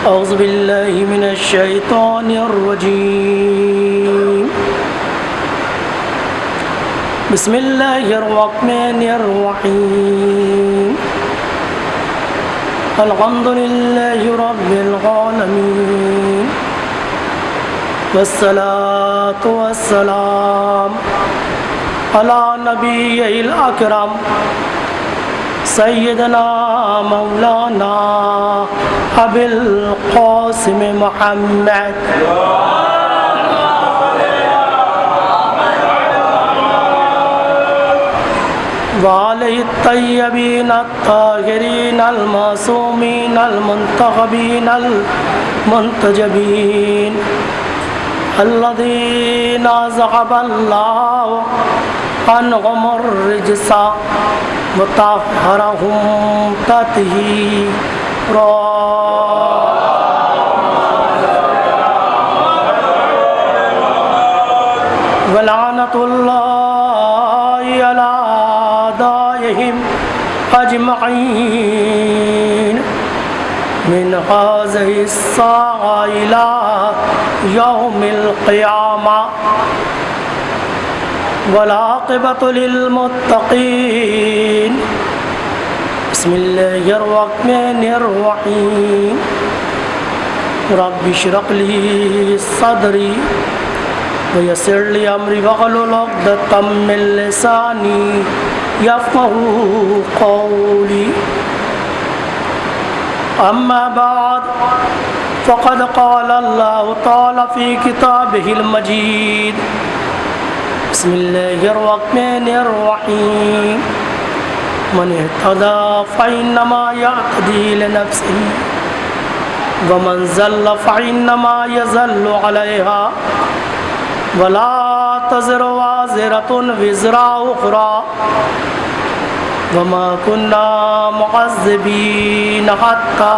औज़ु बिल्लाहि मिनश शैतानिर रजीम। बिस्मिल्लाहिर रहमानिर रहीम। अल्हम्दुलिल्लाहि रब्बिल आलमीन। वस्सलातु वस्सलाम अला नबिय्यिल अकरम सय्यदना मौलाना अबिल क़ासिम मुहम्मद वालैहि तय्यबीन अत्ताहिरीन अल-मासूमीन अल-मुंतखबीन अल-मुंतजबीन अल्लज़ीना ज़हबल्लाहु अन्हुमुर रिज्सा वतहहरहुम तत्हीरा। वलानतुल्लाहि अला आदाइहिम अजमईन मिन हाज़िहि स्साअ इला यौमिल क़ियामा वल-आक़िबतु लिल-मुत्तक़ीन। बिस्मिल्लाहिर रहमानिर रहीम। रब्बि इश्रह ली सदरी वयस्सिर ली अमरी वहलुल उक़दतम मिन लिसानी यफ़क़हू क़ौली। अम्मा बाद फ़क़द क़ाल अल्लाहु तआला फ़ी किताबिहिल मजीद। बिस्मिल्लाहिर रहमानिर रहीम। मन इहतदा फ़इन्नमा यहतदी लिनफ़्सिही वमन ज़ल्ल फ़इन्नमा यज़ल्लु अलैहा वला तज़िरु वाज़िरतुन विज़रा उख़रा वमा कुन्ना मुअज़्ज़िबीन हत्ता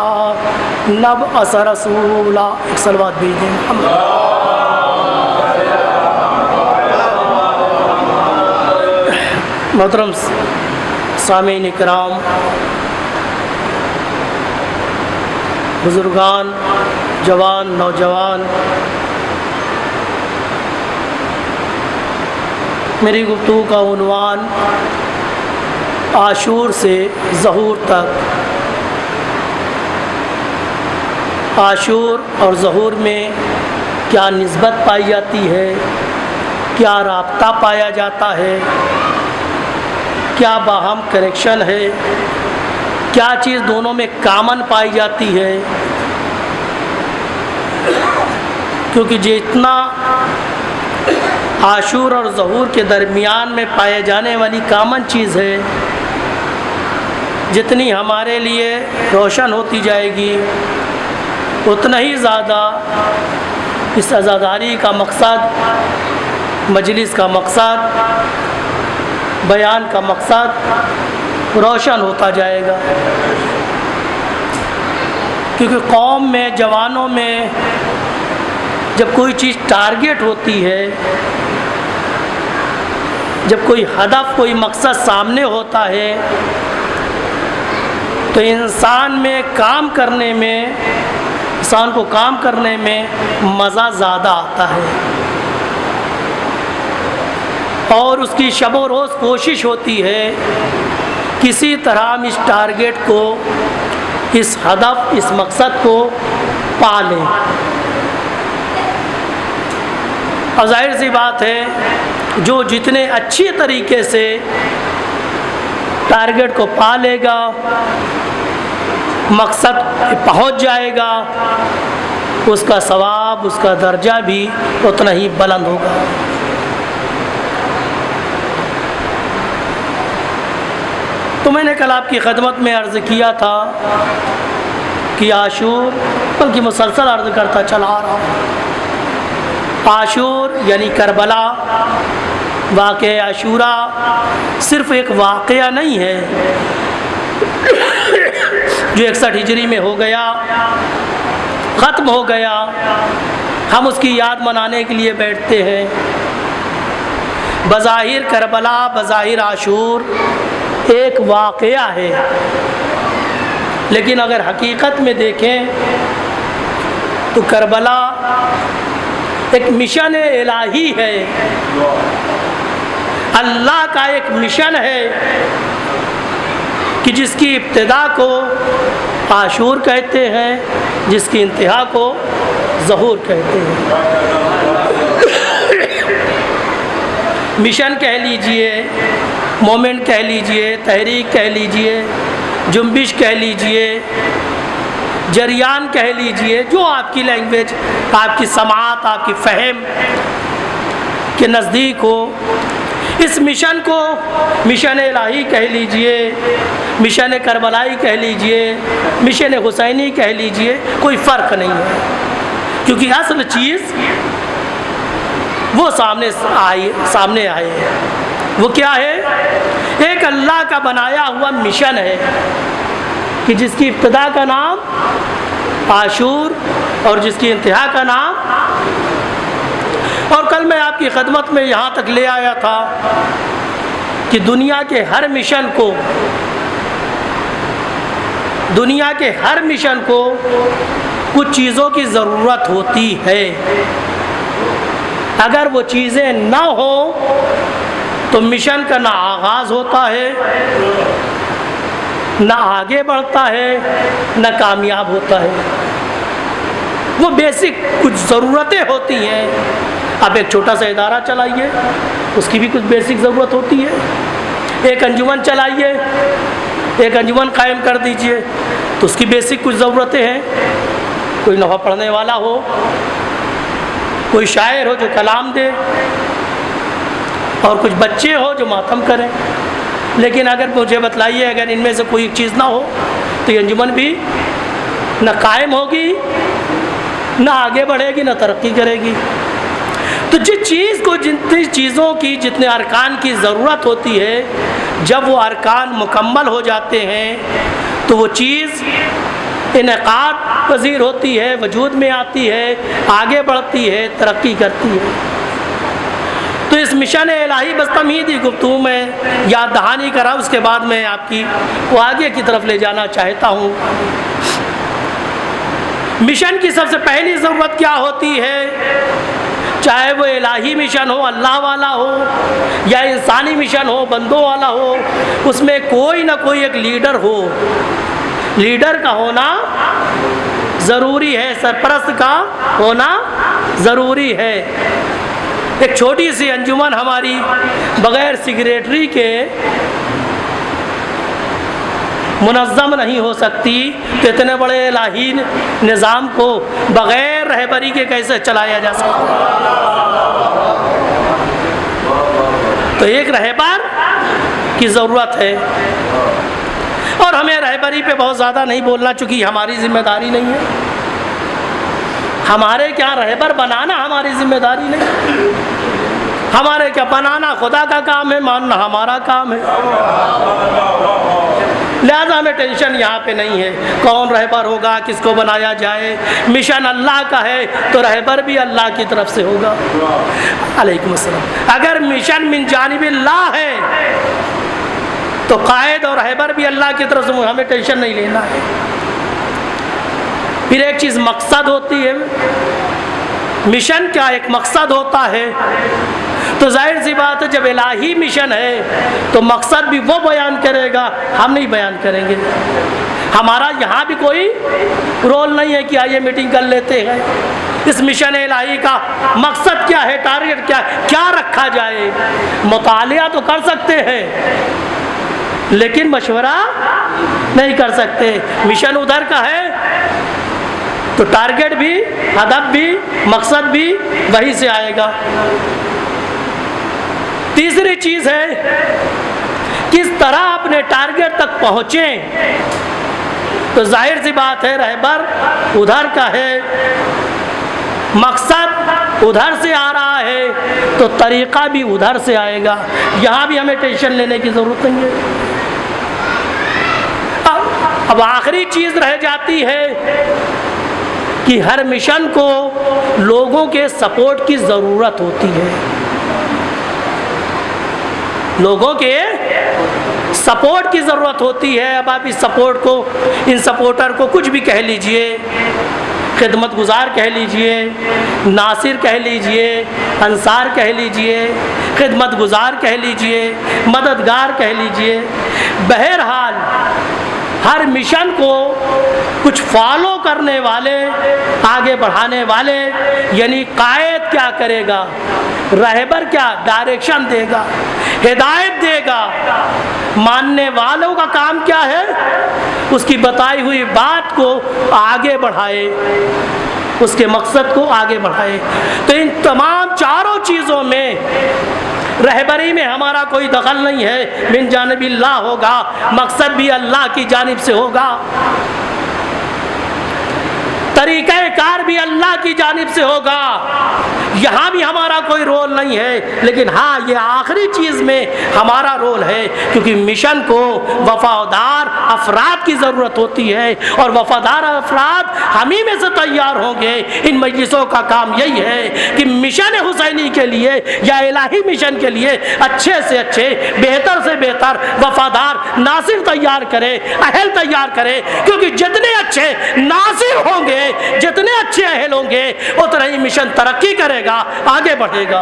नबअस रसूला। एक सलवात भेज दें। मोहतरम सामीन इकराम, बुजुर्गान, जवान, नौजवान, मेरी गुफ्तगू का उन्वान आशूर से ज़हूर तक। आशूर और ज़हूर में क्या निस्बत पाई जाती है, क्या राब्ता पाया जाता है, क्या बाहम कनेक्शन है, क्या चीज़ दोनों में कामन पाई जाती है। क्योंकि जितना आशूर और ज़हूर के दरमियान में पाए जाने वाली कामन चीज़ है, जितनी हमारे लिए रोशन होती जाएगी उतना ही ज़्यादा इस अज़ादारी का मकसद, मजलिस का मकसद, बयान का मकसद रोशन होता जाएगा। क्योंकि कौम में, जवानों में जब कोई चीज़ टारगेट होती है, जब कोई हदफ, कोई मकसद सामने होता है, तो इंसान में काम करने में, इंसान को काम करने में मज़ा ज़्यादा आता है और उसकी शब रोज़ कोशिश होती है किसी तरह हम इस टारगेट को, इस हदफ, इस मकसद को पा लें। और जाहिर सी बात है, जो जितने अच्छी तरीके से टारगेट को पा लेगा, मकसद पहुंच जाएगा, उसका सवाब, उसका दर्जा भी उतना ही बुलंद होगा। तो मैंने कल आपकी खिदमत में अर्ज़ किया था कि आशूर, बल्कि मुसलसल अर्ज़ करता चला आ रहा हूँ, आशूर यानी करबला, वाक़या आशूरा सिर्फ़ एक वाक़या नहीं है जो 61 हिजरी में हो गया, ख़त्म हो गया, हम उसकी याद मनाने के लिए बैठते हैं। बज़ाहिर करबला, बज़ाहिर आशूर एक वाक़या है, लेकिन अगर हकीकत में देखें तो करबला एक मिशन इलाही है, अल्लाह का एक मिशन है कि जिसकी इब्तिदा को आशूर कहते हैं, जिसकी इंतहा को ज़हूर कहते हैं। मिशन कह लीजिए, मोमेंट कह लीजिए, तहरीक कह लीजिए, जुम्बिश कह लीजिए, जरियान कह लीजिए, जो आपकी लैंग्वेज, आपकी समात, आपकी फ़हम के नज़दीक हो। इस मिशन को मिशन इलाही कह लीजिए, मिशन करबलाई कह लीजिए, मिशन हुसैनी कह लीजिए, कोई फ़र्क नहीं है, क्योंकि असल चीज़ वो सामने आए। वो क्या है? एक अल्लाह का बनाया हुआ मिशन है कि जिसकी इब्तिदा का नाम आशूर और जिसकी इंतहा का नाम। और कल मैं आपकी खिदमत में यहाँ तक ले आया था कि दुनिया के हर मिशन को कुछ चीज़ों की ज़रूरत होती है। अगर वो चीज़ें ना हो तो मिशन का ना आगाज़ होता है, ना आगे बढ़ता है, ना कामयाब होता है। वो बेसिक कुछ ज़रूरतें होती हैं। आप एक छोटा सा इदारा चलाइए, उसकी भी कुछ बेसिक ज़रूरत होती है। एक अंजुमन चलाइए, एक अंजुमन कायम कर दीजिए, तो उसकी बेसिक कुछ ज़रूरतें हैं। कोई नफ़ा पढ़ने वाला हो, कोई शायर हो जो कलाम दे, और कुछ बच्चे हो जो मातम करें। लेकिन अगर मुझे बतलाइए, अगर इनमें से कोई एक चीज़ ना हो तो ये अंजुमन भी न कायम होगी, ना आगे बढ़ेगी, ना तरक्की करेगी। तो जिस चीज़ को जितनी चीज़ों की जितने अरकान की ज़रूरत होती है, जब वो अरकान मुकम्मल हो जाते हैं तो वो चीज़ इनेकाद पज़ीर होती है, वजूद में आती है, आगे बढ़ती है, तरक्की करती है। तो इस मिशन इलाही बस तमहीदी गुफ्तगू में याद दहानी करा, उसके बाद मैं आपकी वो आगे की तरफ ले जाना चाहता हूँ। मिशन की सबसे पहली ज़रूरत क्या होती है? चाहे वो इलाही मिशन हो, अल्लाह वाला हो, या इंसानी मिशन हो, बंदों वाला हो, उसमें कोई ना कोई एक लीडर हो। लीडर का होना ज़रूरी है, सरपरस्त का होना ज़रूरी है। एक छोटी सी अंजुमन हमारी बग़ैर सेक्रेटरी के मुनज़्ज़म नहीं हो सकती, तो इतने बड़े इलाही निज़ाम को बग़ैर रहबरी के कैसे चलाया जा सकता? तो एक रहबर की ज़रूरत है। और हमें रहबरी पे बहुत ज़्यादा नहीं बोलना, चूँकि हमारी ज़िम्मेदारी नहीं है। हमारे क्या रहबर बनाना हमारी ज़िम्मेदारी नहीं। हमारे क्या बनाना खुदा का काम है, मानना हमारा काम है। लिहाजा हमें टेंशन यहाँ पे नहीं है कौन रहबर होगा, किसको बनाया जाए। मिशन अल्लाह का है तो रहबर भी अल्लाह की तरफ से होगा। अलैकुम अस्सलाम। अगर मिशन मिन जानिबिल्लाह है तो कायद और रहबर भी अल्लाह की तरफ से, हमें टेंशन नहीं लेना है। फिर एक चीज़ मकसद होती है। मिशन का एक मकसद होता है, तो जाहिर सी बात है जब इलाही मिशन है तो मकसद भी वो बयान करेगा, हम नहीं बयान करेंगे। हमारा यहाँ भी कोई रोल नहीं है कि आइए मीटिंग कर लेते हैं। इस मिशन इलाही का मकसद क्या है, टारगेट क्या है, क्या रखा जाए। मुतालिया तो कर सकते हैं लेकिन मशवरा नहीं कर सकते। मिशन उधर का है तो टारगेट भी, हदफ भी, मकसद भी वहीं से आएगा। तीसरी चीज़ है किस तरह अपने टारगेट तक पहुँचें। तो जाहिर सी बात है रहबर उधर का है, मकसद उधर से आ रहा है तो तरीक़ा भी उधर से आएगा। यहाँ भी हमें टेंशन लेने की ज़रूरत नहीं है। अब आखिरी चीज़ रह जाती है कि हर मिशन को लोगों के सपोर्ट की ज़रूरत होती है। लोगों के सपोर्ट की ज़रूरत होती है। अब आप इस सपोर्ट को, इन सपोर्टर को कुछ भी कह लीजिए, खिदमत गुजार कह लीजिए, नासिर कह लीजिए, अंसार कह लीजिए, खिदमत गुजार कह लीजिए, मददगार कह लीजिए। बहरहाल हर मिशन को कुछ फॉलो करने वाले, आगे बढ़ाने वाले, यानी कायद क्या करेगा, रहबर क्या डायरेक्शन देगा, हिदायत देगा, मानने वालों का काम क्या है, उसकी बताई हुई बात को आगे बढ़ाए, उसके मकसद को आगे बढ़ाए। तो इन तमाम चारों चीज़ों में रहबरी में हमारा कोई दखल नहीं है, मिन जानिबिल्लाह होगा, मकसद भी अल्लाह की जानिब से होगा, तरीक़े कार भी अल्लाह की जानिब से होगा। यहाँ भी हमारा कोई रोल नहीं है, लेकिन हाँ ये आखिरी चीज़ में हमारा रोल है, क्योंकि मिशन को वफादार अफराद की ज़रूरत होती है और वफादार अफराद हम ही में से तैयार होंगे। इन मजलिसों का काम यही है कि मिशन हुसैनी के लिए या इलाही मिशन के लिए अच्छे से अच्छे, बेहतर से बेहतर वफादार नासिर तैयार करे, अहल तैयार करे, क्योंकि जितने अच्छे नासिर होंगे, जितने अच्छे अहल होंगे, उतना ही मिशन तरक्की करेगा, आगे बढ़ेगा।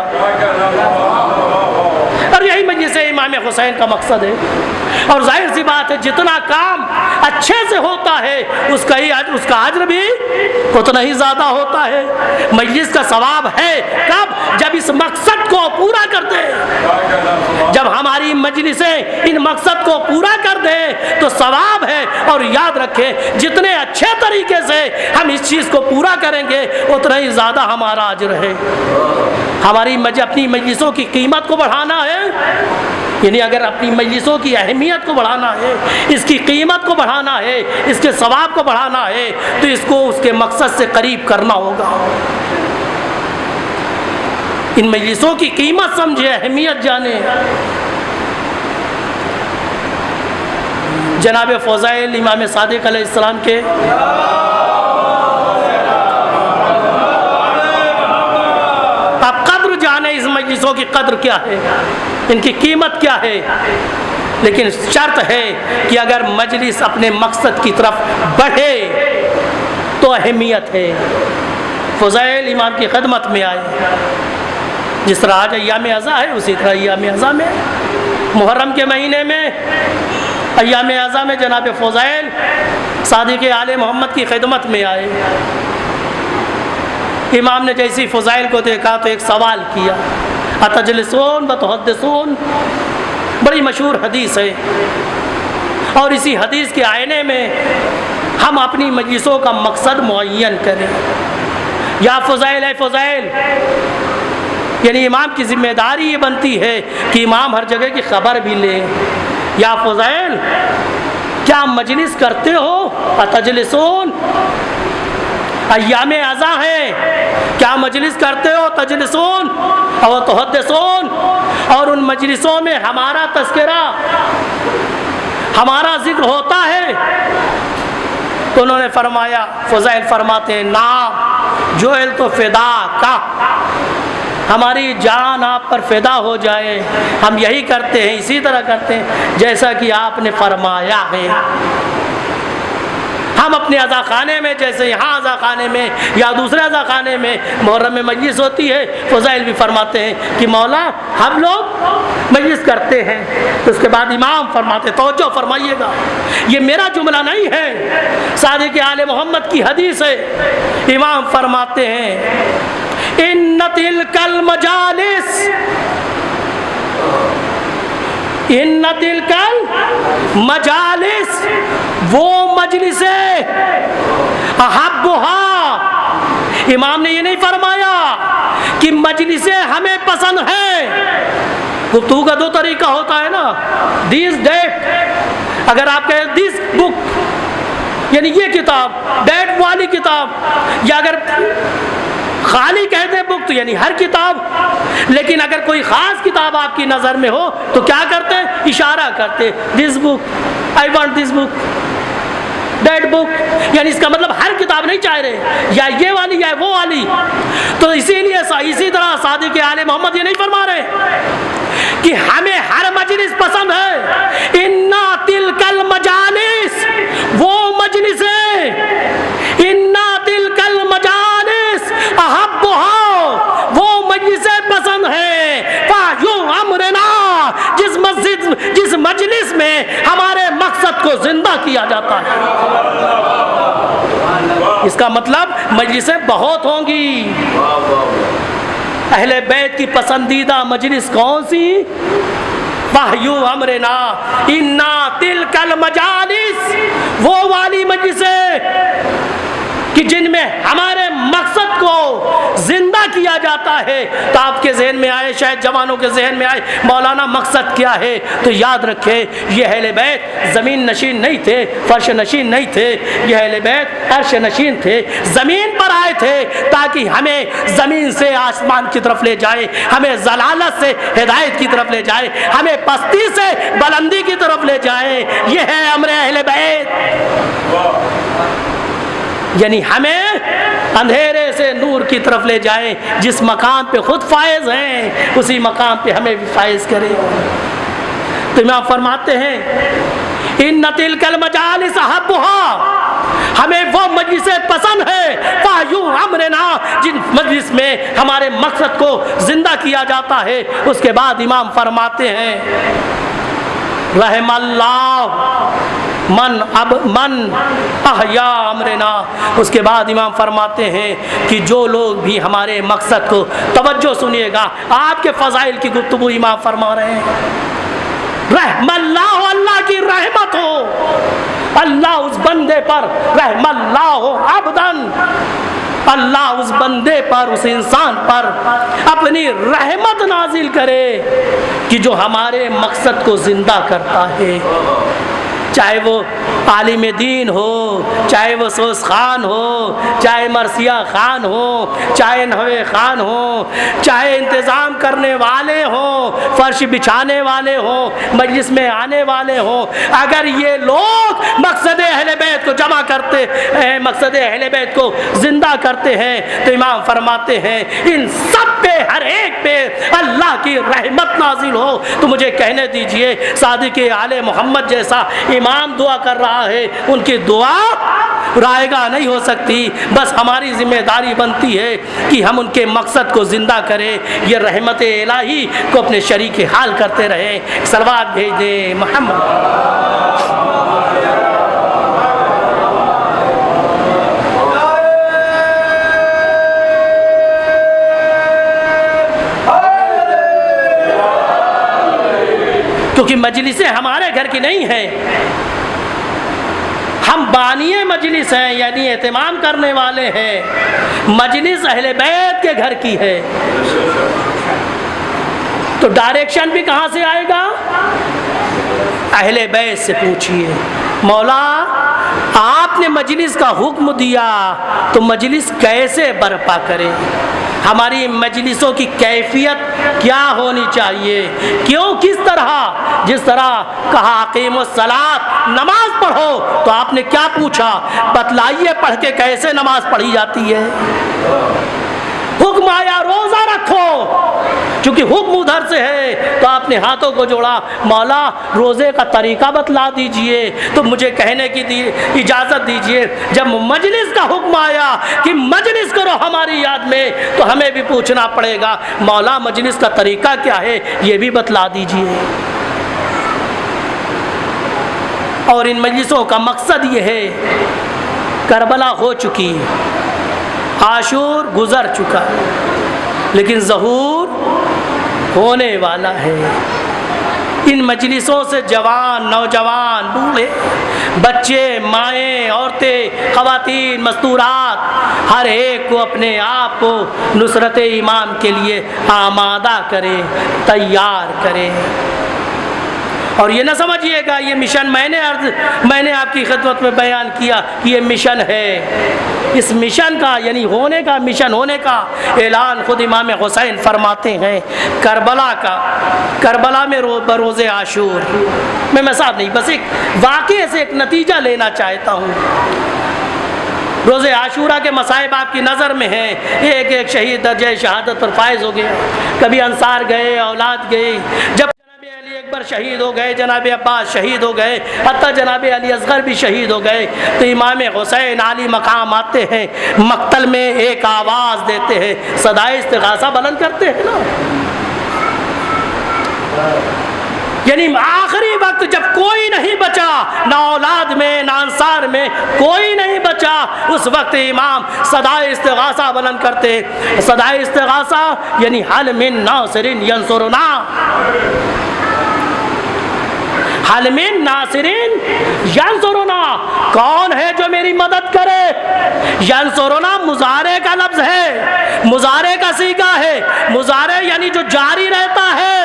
और यही मजलिस इमाम हुसैन का मकसद है। और जाहिर सी बात है, जितना काम अच्छे से होता है उसका अज्र भी उतना ही ज़्यादा होता है। मजलिस का सवाब है कब? जब इस मकसद को पूरा करते हैं। जब हमारी मजलिसें इन मकसद को पूरा कर दें तो सवाब है। और याद रखें, जितने अच्छे तरीके से हम इस चीज़ को पूरा करेंगे उतना ही ज़्यादा हमारा अज्र है। हमारी अपनी मजलिसों की कीमत को बढ़ाना है, यानी अगर अपनी मजलिसों की अहमियत को बढ़ाना है, इसकी कीमत को बढ़ाना है, इसके सवाब को बढ़ाना है, तो इसको उसके मकसद से करीब करना होगा। इन मजलिसों की कीमत समझे, अहमियत जाने। जनाब फ़ज़ाइल इमाम सादिक़ अलैहिस्सलाम के आप कद्र जाने, इस मजलिसों की कद्र क्या है, इनकी कीमत क्या है। लेकिन शर्त है कि अगर मजलिस अपने मकसद की तरफ बढ़े तो अहमियत है। फ़ज़ाइल इमाम की खदमत में आए, जिस तरह आज अय्याम अज़ा है उसी तरह अय्याम अज़ा में, मुहर्रम के महीने में अय्याम अज़ा में जनाब फ़ज़ाइल सादिक़ आले मोहम्मद की खिदमत में आए। इमाम ने जैसी फ़ज़ाइल को देखा तो एक सवाल किया, अतजलिसून व तुहद्दिसून, बड़ी मशहूर हदीस है। और इसी हदीस के आईने में हम अपनी मजलिसों का मकसद मुअय्यन करें। या फ़ज़ाइल है फ़ज़ाइल, यानी इमाम की जिम्मेदारी ये बनती है कि इमाम हर जगह की खबर भी ले। या फ़ज़ाइल, क्या मजलिस करते हो? अतजलिसून, अय्याम अज़ा है, क्या मजलिस करते हो? तजलिसून और तुहद्दिसून, और उन मजलिसों में हमारा तज़किरा, हमारा जिक्र होता है? तो उन्होंने फरमाया, फ़ज़ाइल फरमाते हैं, नाम जोएल तो फ़िदा का, हमारी जान आप पर फ़िदा हो जाए, हम यही करते हैं, इसी तरह करते हैं जैसा कि आपने फरमाया है। हम अपने अज़ा खाने में, जैसे यहाँ अज़ा खाने में या दूसरे अज़ा खाने में मुहर्रम में मजलिस होती है, फ़ज़ाइल भी फरमाते हैं कि मौला हम लोग मजलिस करते हैं। तो उसके बाद इमाम फरमाते, तवज्जो फरमाइएगा, ये मेरा जुमला नहीं है, सादिक़ आले मोहम्मद की हदीस है। इमाम फरमाते हैं, इन्न तिलकल मजालिस, इन्न तिलकल मजालिस, वो मजलिसें अहब्बुहा, इमाम ने ये नहीं फरमाया कि मजलिसें हमें पसंद है। गुफ्तगू का दो तरीका होता है ना, दिस डेट, अगर आप कहें दिस बुक यानी ये किताब, डेट वाली किताब, या अगर खाली कहते हैं बुक तो यानी हर किताब। लेकिन अगर कोई ख़ास किताब आपकी नज़र में हो तो क्या करते हैं? इशारा करते, this book, I want this book, that book, यानी इसका मतलब हर किताब नहीं चाह रहे, या ये वाली या वो वाली। तो इसीलिए इसी तरह सादिक़ आले मोहम्मद ये नहीं फरमा रहे कि हमें हर मजलिस पसंद है। इन्ना तिलकल मजालिस, वो मजलिसें, इन्ना तिलकल को जिंदा किया जाता है। इसका मतलब मजलिसें बहुत होंगी। अहले बैत की पसंदीदा मजलिस कौन सी? वाहयू अमरना इन्ना तिलकल मजालिस, वो वाली मजलिसें कि जिनमें हमारे मकसद को जिंदा किया जाता है। तो आपके जहन में आए, शायद जवानों के जहन में आए, मौलाना मकसद क्या है? तो याद रखें, ये अहले बैत ज़मीन नशीन नहीं थे, फर्श नशीन नहीं थे। ये अहले बैत अर्श नशीन थे, ज़मीन पर आए थे ताकि हमें ज़मीन से आसमान की तरफ ले जाए, हमें जलालत से हिदायत की तरफ ले जाए, हमें पस्ती से बुलंदी की तरफ ले जाए। ये है अमर अहले बैत, यानी हमें अंधेरे से नूर की तरफ ले जाए। जिस मकाम पे खुद फायज हैं, उसी मकाम पे हमें भी फायज करे। तो इमाम फरमाते हैं इन तिलकल मजालिस अहब्बुहा, हमें वो मजलिसें पसंद है फायू अमरना, जिन मजलिस में हमारे मकसद को जिंदा किया जाता है। उसके बाद इमाम फरमाते हैं रहमल्लाह मन अहया अमरना। उसके बाद इमाम फरमाते हैं कि जो लोग भी हमारे मकसद को, तवज्जो सुनिएगा, आपके फ़ज़ाइल की गुफ्तगू इमाम फरमा रहे हैं। रहमल्लाह, अल्लाह की रहमत हो, अल्लाह उस बंदे पर, रहमल्लाह हो अबदन, अल्लाह उस बंदे पर, उस इंसान पर अपनी रहमत नाजिल करे कि जो हमारे मकसद को जिंदा करता है। चाहे वो आलिम दीन हो, चाहे वो सोस खान हो, चाहे मरसिया खान हो, चाहे नहवे खान हो, चाहे इंतज़ाम करने वाले हो, फर्श बिछाने वाले हो, मजलिस में आने वाले हो, अगर ये लोग मकसद अहले बैत को जमा करते हैं, मकसद अहले बैत को जिंदा करते हैं, तो इमाम फरमाते हैं इन सब पे, हर एक पे अल्लाह की रहमत नाजिल हो। तो मुझे कहने दीजिए, सादिक़ आले मोहम्मद जैसा इमाम दुआ कर रहा है, उनकी दुआ रायगा नहीं हो सकती। बस हमारी जिम्मेदारी बनती है कि हम उनके मकसद को जिंदा करें, ये रहमत इलाही को अपने शरीक हाल करते रहें। सलवात भेज दें मोहम्मद। क्योंकि मजलिसें हमारे घर की नहीं हैं, हम बानिए मजलिस हैं, यानी एहतमाम करने वाले हैं। मजलिस अहले बैत के घर की है, तो डायरेक्शन भी कहाँ से आएगा? अहले बैत से पूछिए, मौला आपने मजलिस का हुक्म दिया तो मजलिस कैसे बर्पा करें? हमारी मजलिसों की कैफियत क्या होनी चाहिए? क्यों, किस तरह? जिस तरह कहा अकीमुस सलात, नमाज पढ़ो, तो आपने क्या पूछा? बतलाइए पढ़ के कैसे नमाज पढ़ी जाती है। हुक्म आया रोज़ा रखो, चूँकि हुक्म उधर से है तो आपने हाथों को जोड़ा, मौला रोज़े का तरीका बतला दीजिए। तो मुझे कहने की इजाज़त दीजिए, जब मजलिस का हुक्म आया कि मजलिस करो हमारी याद में, तो हमें भी पूछना पड़ेगा, मौला मजलिस का तरीका क्या है, ये भी बतला दीजिए। और इन मजलिसों का मकसद ये है, करबला हो चुकी, आशूर गुज़र चुका, लेकिन ज़हूर होने वाला है। इन मजलिसों से जवान, नौजवान, बूढ़े, बच्चे, माएँ, औरतें, ख़वातीन, मस्तूरात, हर एक को अपने आप को नुसरत इमाम के लिए आमादा करें, तैयार करें। और ये ना समझिएगा ये मिशन मैंने आपकी खिदमत में बयान किया कि ये मिशन है। इस मिशन का, यानी होने का, मिशन होने का ऐलान खुद इमाम हुसैन फरमाते हैं करबला में बरोज़े आशूर। मैं साहब नहीं, बस एक वाक़े से एक नतीजा लेना चाहता हूँ। रोज़े आशूरा के मसाइब आपकी नज़र में हैं, एक एक शहीद दर्जे शहादत पर फायज हो गया। कभी अंसार गए, औलाद गई, जब अकबर शहीद हो गए, जनाब अब्बास शहीद हो गए, हत्ता जनाब अली असगर भी शहीद हो गए, तो इमाम हुसैन आली मकाम आते हैं, मक्तल में एक आवाज़ देते हैं, सदाए इस्तिग़ासा बुलंद करते हैं ना। यानी आखिरी वक्त जब कोई नहीं बचा, ना औलाद में ना अंसार में कोई नहीं बचा। उस वक्त इमाम सदाए इस्तिगासा बुलंद करते। सदाए इस्तिगासा यानी हल मिन नासिरिन यंसुरुना, हल मिन नासिरिन यंसुरुना, कौन है जो मेरी मदद करे। यंसुरुना मुजारे का लफ्ज है, मुजारे का सीगा है। मुजारे यानी जो जारी रहता है,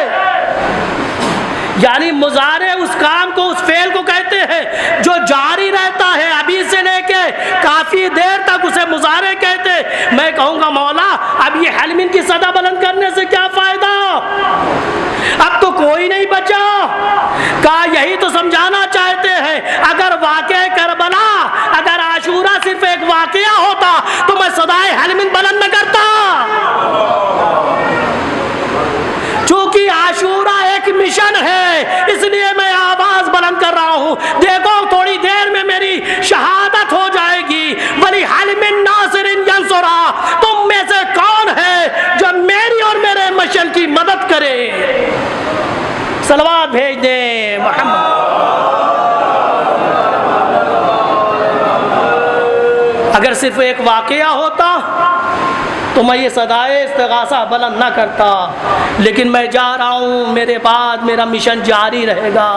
यानी मुजारे उस काम को, उस फेल को कहते हैं जो जारी रहता है, अभी से लेके काफी देर तक उसे मुजारे कहते। मैं कहूंगा मौला अब ये हलमिन की सदा बुलंद करने से क्या फायदा, अब तो कोई नहीं बचा। का यही तो समझाना चाहते हैं। अगर वाक़या करबला, अगर आशूरा सिर्फ एक वाक़या होता तो मैं सदाए हलमिन बुलंद न करता। चूंकि आशूरा एक मिशन है इसलिए मैं आवाज बुलंद कर रहा हूं। देखो थोड़ी देर में मेरी शहादत हो जाएगी। वली हलमिन नासिरिन यंसुरा, तुम में से कौन है जो मेरी और मेरे मिशन की मदद करे। सलवात भेज दे मोहम्मद। अगर सिर्फ एक वाकया होता तो मैं ये सदाए इस्तिगासा बुलंद ना करता, लेकिन मैं जा रहा हूँ, मेरे बाद मेरा मिशन जारी रहेगा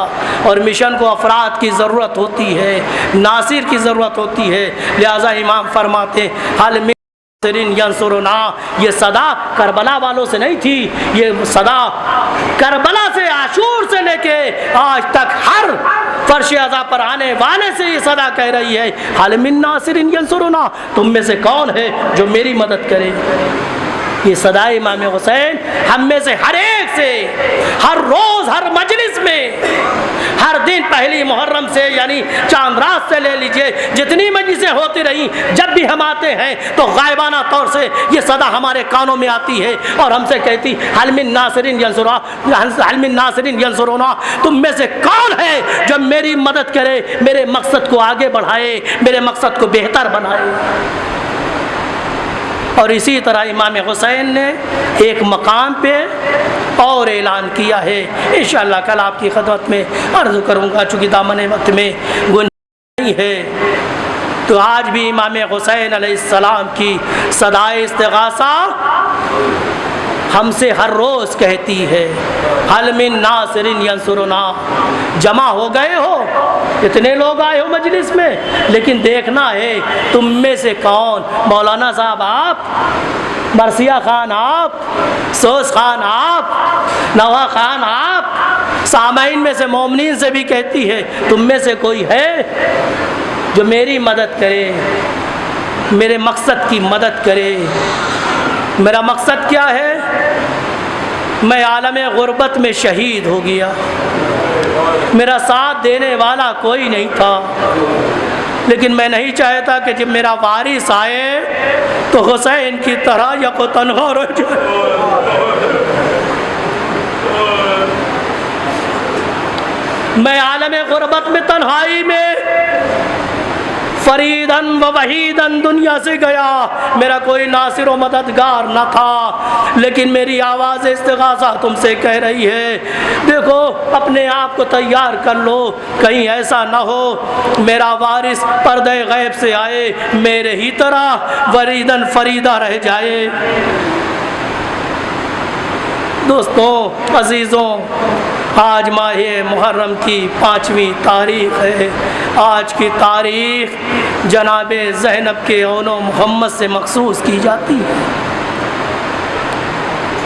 और मिशन को अफराद की ज़रूरत होती है, नासिर की ज़रूरत होती है। लिहाजा इमाम फरमाते हल मिन यंसुरुना, ये सदा करबला वालों से नहीं थी, ये सदा करबला से, आशूर से लेके आज तक हर फर्श अज़ा पर आने वाले से ये सदा कह रही है हल मिन नासिरिन यंसुरुना, तुम में से कौन है जो मेरी मदद करे। ये सदा इमाम हुसैन हम में से हर एक से, हर रोज़, हर मजलिस में, हर दिन पहली मुहर्रम से यानी चांद रात से ले लीजिए, जितनी मजलिसें होती रही, जब भी हम आते हैं तो गायबाना तौर से ये सदा हमारे कानों में आती है और हमसे कहती हल मिन नासिरिन यंसुरा, हल मिन नासिरिन यंसुरुना, तुम में से कौन है जो मेरी मदद करे, मेरे मकसद को आगे बढ़ाए, मेरे मकसद को बेहतर बनाए। और इसी तरह इमाम हुसैन ने एक मकाम पे और ऐलान किया है, इंशाअल्लाह कल आपकी खिदमत में अर्ज़ करूँगा, चूँकि दामन वक्त में गुंजाइश नहीं है। तो आज भी इमाम हुसैन अलैहिस्सलाम की सदाए इस्तिगासा हमसे हर रोज़ कहती है हल मिन नासिरिन यंसुरुना। जमा हो गए हो, इतने लोग आए हो मजलिस में, लेकिन देखना है तुम में से कौन, मौलाना साहब आप, मरसिया खान आप, सोस खान आप, नवा खान आप, सामाइन में से मोमिनीन से भी कहती है तुम में से कोई है जो मेरी मदद करे, मेरे मकसद की मदद करे। मेरा मकसद क्या है, मैं आलम गुर्बत में शहीद हो गया, मेरा साथ देने वाला कोई नहीं था, लेकिन मैं नहीं चाहता कि जब मेरा वारिस आए तो हुसैन की तरह या को तन्हा रह जाए। मैं आलम गुर्बत में, तन्हाई में फरीदन व वहीदन दुनिया से गया, मेरा कोई नासिर व मददगार न था, लेकिन मेरी आवाज़ इस्तिगासा तुमसे कह रही है देखो अपने आप को तैयार कर लो, कहीं ऐसा ना हो मेरा वारिस पर्दे गैब से आए, मेरे ही तरह वरीदन फरीदा रह जाए। दोस्तों अजीज़ों, आज माह मुहर्रम की 5वीं तारीख़ है। आज की तारीख़ जनाब ज़ैनब के औनो मोहम्मद से मखसूस की जाती है।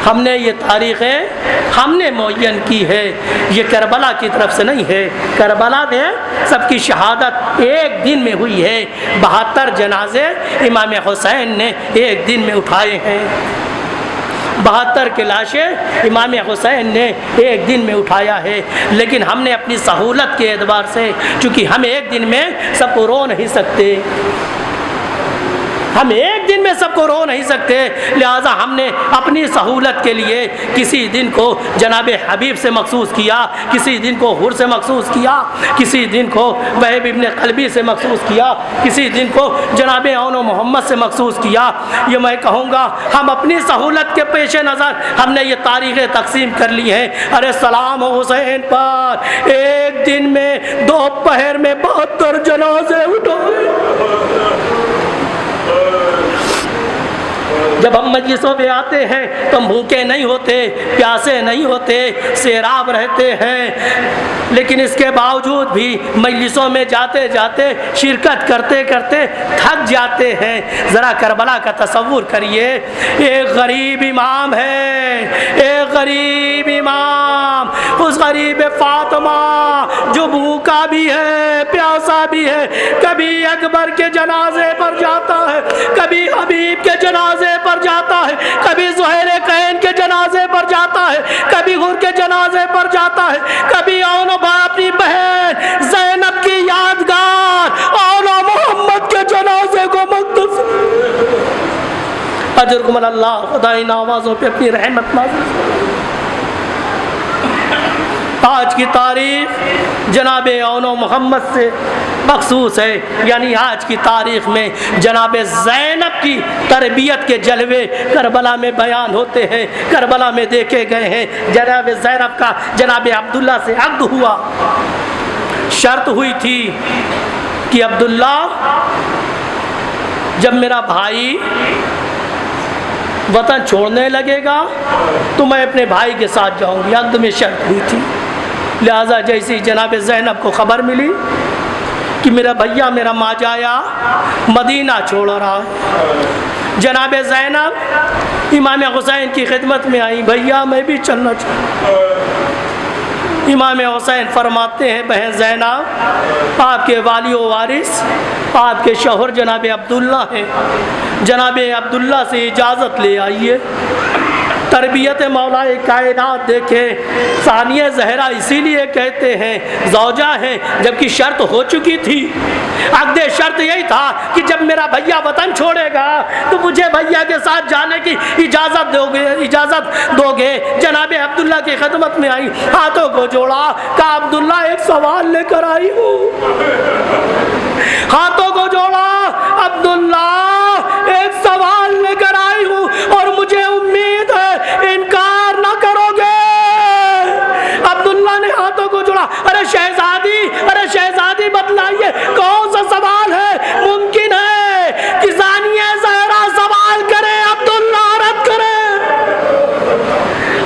हमने ये तारीख़ें हमने मुअय्यन की है, ये करबला की तरफ से नहीं है। करबला में सबकी शहादत एक दिन में हुई है, 72 जनाजे इमाम हुसैन ने एक दिन में उठाए हैं। 72 की लाशें इमाम हुसैन ने एक दिन में उठाया है, लेकिन हमने अपनी सहूलत के एतबार से, चूँकि हम एक दिन में सबको रो नहीं सकते, हम एक दिन में सबको रो नहीं सकते, लिहाजा हमने अपनी सहूलत के लिए किसी दिन को जनाब हबीब से मखसूस किया, किसी दिन को हुर से मखसूस किया, किसी दिन को वहब इब्न क़ल्बी से मखसूस किया, किसी दिन को जनाब औन मोहम्मद से मखसूस किया। ये मैं कहूँगा हम अपनी सहूलत के पेश नज़र हमने ये तारीख़ें तकसीम कर ली हैं। अरे सलाम हुसैन पर एक दिन में दोपहर में 72 जनाजे उठाए। जब हम मजलिसों में आते हैं तो भूखे नहीं होते, प्यासे नहीं होते, सैराब रहते हैं, लेकिन इसके बावजूद भी मजलिसों में जाते जाते शिरकत करते करते थक जाते हैं। ज़रा करबला का तसव्वुर करिए, एक गरीब इमाम है, एक गरीब इमाम, उस गरीब फातिमा जो भूखा भी है, प्यासा भी है, कभी अकबर के जनाजे पर जाता है, कभी हबीब के जनाजे पर जाता है, कभी ज़ुहैर कैन के जनाजे पर जाता है, कभी हुर के जनाजे पर जाता है, कभी औनो अपनी बहन ज़ैनब की यादगार औनो मोहम्मद के जनाजे को मक़दस अजरकुम अल्लाह खुदा इन आवाज़ों पे अपनी रहमत नाज़िल। आज की तारीख़ जनाब औनो मोहम्मद से मखसूस है, यानी आज की तारीख़ में जनाब ज़ैनब की तरबियत के जलवे करबला में बयान होते हैं, करबला में देखे गए हैं। जनाब ज़ैनब का जनाब अब्दुल्ला से अक़्द हुआ, शर्त हुई थी कि अब्दुल्ला जब मेरा भाई वतन छोड़ने लगेगा तो मैं अपने भाई के साथ जाऊंगी, अक़्द में शर्त हुई थी। लिहाजा जैसी जनाब ज़ैनब को ख़बर मिली कि मेरा भैया मेरा माजाया मदीना छोड़ रहा है, जनाब ज़ैनब इमाम हुसैन की खिदमत में आई, भैया मैं भी चलना चाहूँ। इमाम हुसैन फरमाते हैं, बहन ज़ैनब आपके वाली व वारिस आपके शौहर जनाब अब्दुल्ला हैं, जनाब अब्दुल्ला से इजाज़त ले आइए। तरबियत मौलाए कायनात देखे, सानिया ज़हरा इसीलिए कहते हैं ज़ौजा है, जबकि शर्त हो चुकी थी। अक़्द शर्त यही था कि जब मेरा भैया वतन छोड़ेगा तो मुझे भैया के साथ जाने की इजाज़त दोगे। जनाब अब्दुल्ला की खिदमत में आई, हाथों को जोड़ा, कहा अब्दुल्ला एक सवाल लेकर आई हूँ। हाथों को जोड़ा, अब्दुल्ला एक सवाल लेकर आई हूँ और मुझे उम्मीद है इनकार ना करोगे। अब्दुल्ला ने हाथों को जोड़ा, अरे शहजादी बतलाइए कौन सा सवाल है? मुमकिन है कि ज़ानिया ज़हरा सवाल करे, अब्दुल्ला रद्द करे।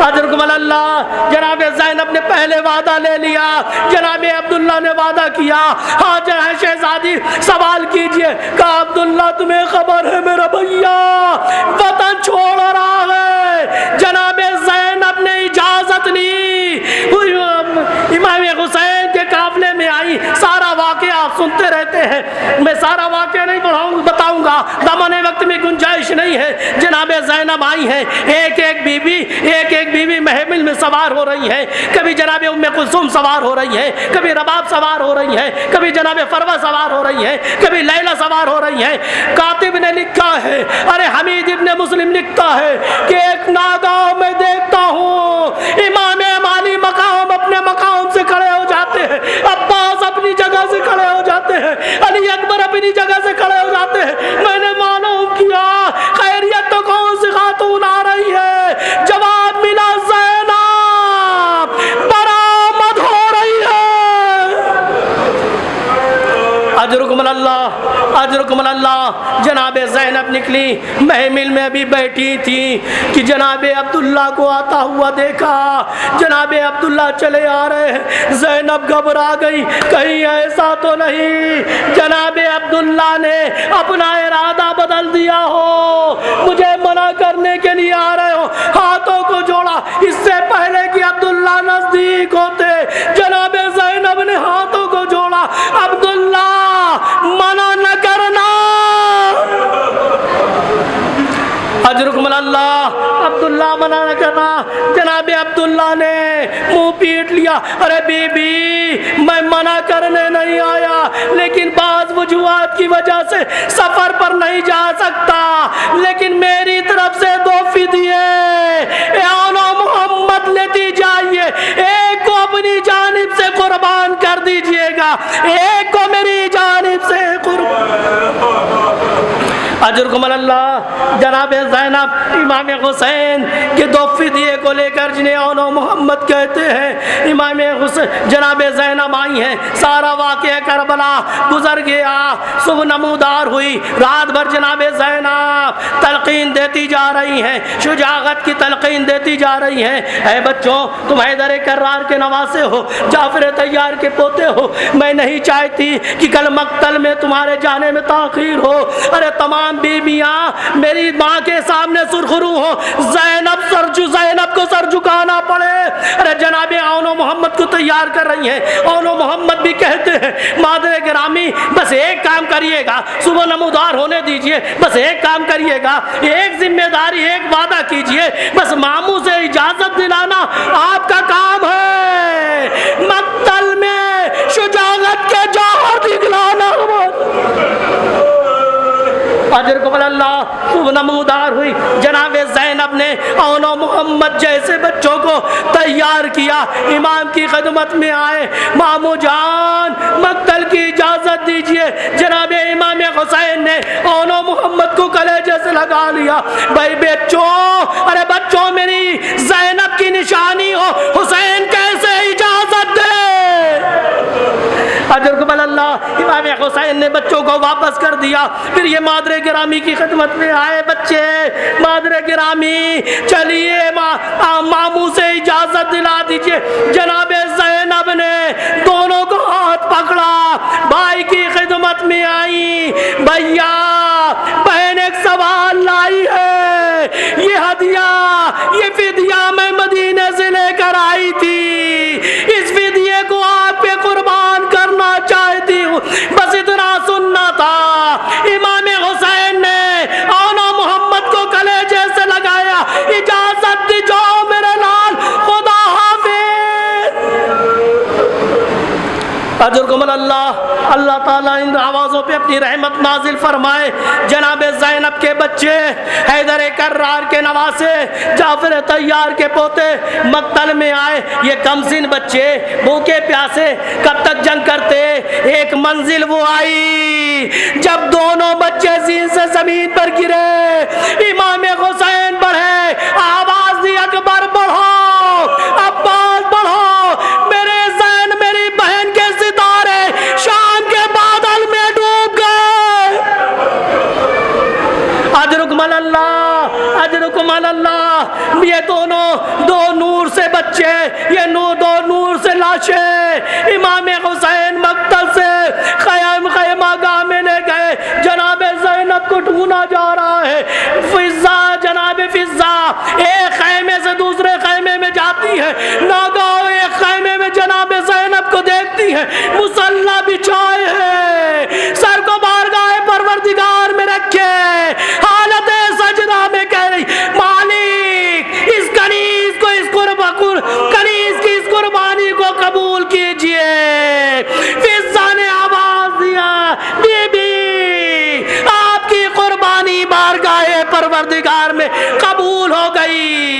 अजरकुम अल्लाह, जनाब ज़ैनब ने पहले वादा ले लिया, जनाब अब्दुल्ला ने वादा किया, हाँ शहजादी सवाल कीजिए। कहा अब्दुल्ला तुम्हें खबर है मेरा भैया वतन छोड़ रहा है। जनाब ज़ैनब ने इजाज़त ली, इमाम हुसैन के काफिले में आई। सारा वाक़या आप सुनते रहते हैं, मैं सारा वाक़या नहीं बताऊंगा, दामने वक्त में गुंजाइश नहीं है। जनाब ज़ैनब आई है, एक एक बीवी महमिल में सवार हो रही है। कभी जनाब उम्मे कुलसूम सवार हो रही है, कभी रबाब सवार हो रही है, कभी जनाब फरवा सवार हो रही है, कभी लैला सवार हो रही है। कातिब ने लिखा है, अरे हमीद इब्न मुस्लिम लिखता है कि एक नागाह में देखता हूँ इमाम माली मकाम अपने मकाम से खड़े हो जाते हैं, अब्बास अपनी जगह से खड़े हो जाते हैं, अली अकबर अपनी जगह से खड़े हो जाते हैं। मैंने मालूम किया खैरियत तो कौन सी खातून आ रही है? जवाब मिला ज़ैनब बरामद हो रही है। अजरुकुम अल्लाह। जनाब ज़ैनब निकली, महमिल में अभी बैठी थी कि जनाब अब्दुल्ला को आता हुआ देखा। जनाब अब्दुल्ला चले आ रहे हैं, ज़ैनब घबरा गई, कहीं ऐसा तो नहीं जनाब अब्दुल्ला ने अपना इरादा बदल दिया हो, मुझे मना करने के लिए आ रहे हो। हाथों को जोड़ा, इससे पहले कि अब्दुल्ला नजदीक होते जनाब ज़ैनब ने हाथों को जोड़ा, अब्दुल्ला मना न करना। अजरुकुम अल्लाह, अब्दुल्ला मना न करना। जनाब अब्दुल्ला ने मुंह पीट लिया, अरे बीबी मैं मना करने नहीं आया, लेकिन बाज़ वजूहात औलाद की वजह से सफर पर नहीं जा सकता, लेकिन मेरी तरफ से 2 फिदिये मोहम्मद लेती जाइए। एक को अपनी जानिब से कुर्बान कर दीजिएगा, एक को मेरी जानिब से अजरकुम अल्लाह। जनाब ज़ैनब इमाम हुसैन के 2 फिदिये को लेकर, जिन्हें औनो मोहम्मद कहते हैं, इमाम हुसैन जनाब ज़ैनब आई हैं। सारा वाक़या करबला गुजर गया, सुबह नमूदार हुई। रात भर जनाब ज़ैनब तलकीन देती जा रही हैं, शुजाअत की तलकीन देती जा रही हैं। ऐ बच्चों, तुम हैदर कर्रार के नवासे हो, जाफर तैयार के पोते हो। मैं नहीं चाहती कि कल मक्तल में तुम्हारे जाने में ताख़ीर हो। अरे तमाम बीबियाँ मेरी माँ के सामने सुरखरू हो, ज़ैनब को सर झुकाना पड़े। अरे जनाबे औनो मोहम्मद को तैयार कर रही हैं। औनो मोहम्मद भी कहते हैं, मादरे गिरामी बस एक काम करिएगा, सुबह नमूदार होने दीजिए, बस एक काम करिएगा, एक जिम्मेदारी, एक वादा कीजिए, बस मामू से इजाजत दिलाना आपका काम है। मक्तल में शुजाअत के जौहर दिखलाना। अजर को अल्लाह खूब नमूदार हुई। जनाब ज़ैनब ने औनो मोहम्मद जैसे बच्चों को तैयार किया, इमाम की खिदमत में आए। मामू जान मक्तल की इजाज़त दीजिए। जनाब इमाम हुसैन ने औनो मोहम्मद को कलेजे से लगा लिया। भाई बच्चों, अरे बच्चों मेरी ज़ैनब की निशानी हो, हुसैन कैसे इजाज़त दे। अजर अल्लाह इमाम हुसैन ने बच्चों को वापस कर दिया। फिर ये मादरे गिरामी की खिदमत में आए। बच्चे मादरे गिरामी चलिए, मामू से इजाजत दिला दीजिए। जनाब ज़ैनब ने दोनों को हाथ पकड़ा, भाई की खिदमत में आई। भैया बहन एक सवाल लाई है, ये हदिया, ये फिदिया मैं मदीने से लेकर आई थी, इस फिदिये को आप पे कुर्बान करना चाहती हूँ, बस इतना सुनना था। इमाम हुसैन ने औनो मोहम्मद को कलेजे से लगाया। इजाजत दी जाओ मेरे लाल, खुदा हाफिज। अजरकुम अल्लाह। अल्लाह ताला इन आवाज़ों पे अपनी रहमत नाजिल फरमाए। जनाब ज़ैनब के बच्चे, हैदर कर्रार के नवासे, जाफर तैयार के पोते मक्तल में आए। ये कमसिन बच्चे भूखे प्यासे कब तक जंग करते। एक मंजिल वो आई जब दोनों बच्चे जीन से जमीन पर गिरे। इमाम हुसैन बढ़े, आवाज दी अकबर बढ़ो, अब्बास बढ़ो, मेरे ज़ैन मेरी बहन के सितारे शाम के बादल में डूब गए। अजरुकुम अल्लाह, अजरुकुम अल्लाह। ये दोनों दो नूर से बच्चे, ये दो नूर से लाशें इमाम हुसैन मक्तल से खैमागाह में ले गए। जनाब ज़ैनब को ढूंढा जा रहा है। फिज़ा, जनाब फिज़ा एक खैमे से दूसरे खैमे में जाती है। नागाह एक खैमे में जनाब ज़ैनब को देखती है, मुसल्ला बिछाए है, सर को बारगाह परवरदिगार में रखे, हालत सजदा में कह रही, मालिक इस कनीज को, इस कनीज की इस कुर्बानी को कबूल कीजिए। फिज़ा ने आवाज दिया, बीबी आपकी कुर्बानी बारगाह परवरदिगार में कबूल हो गई।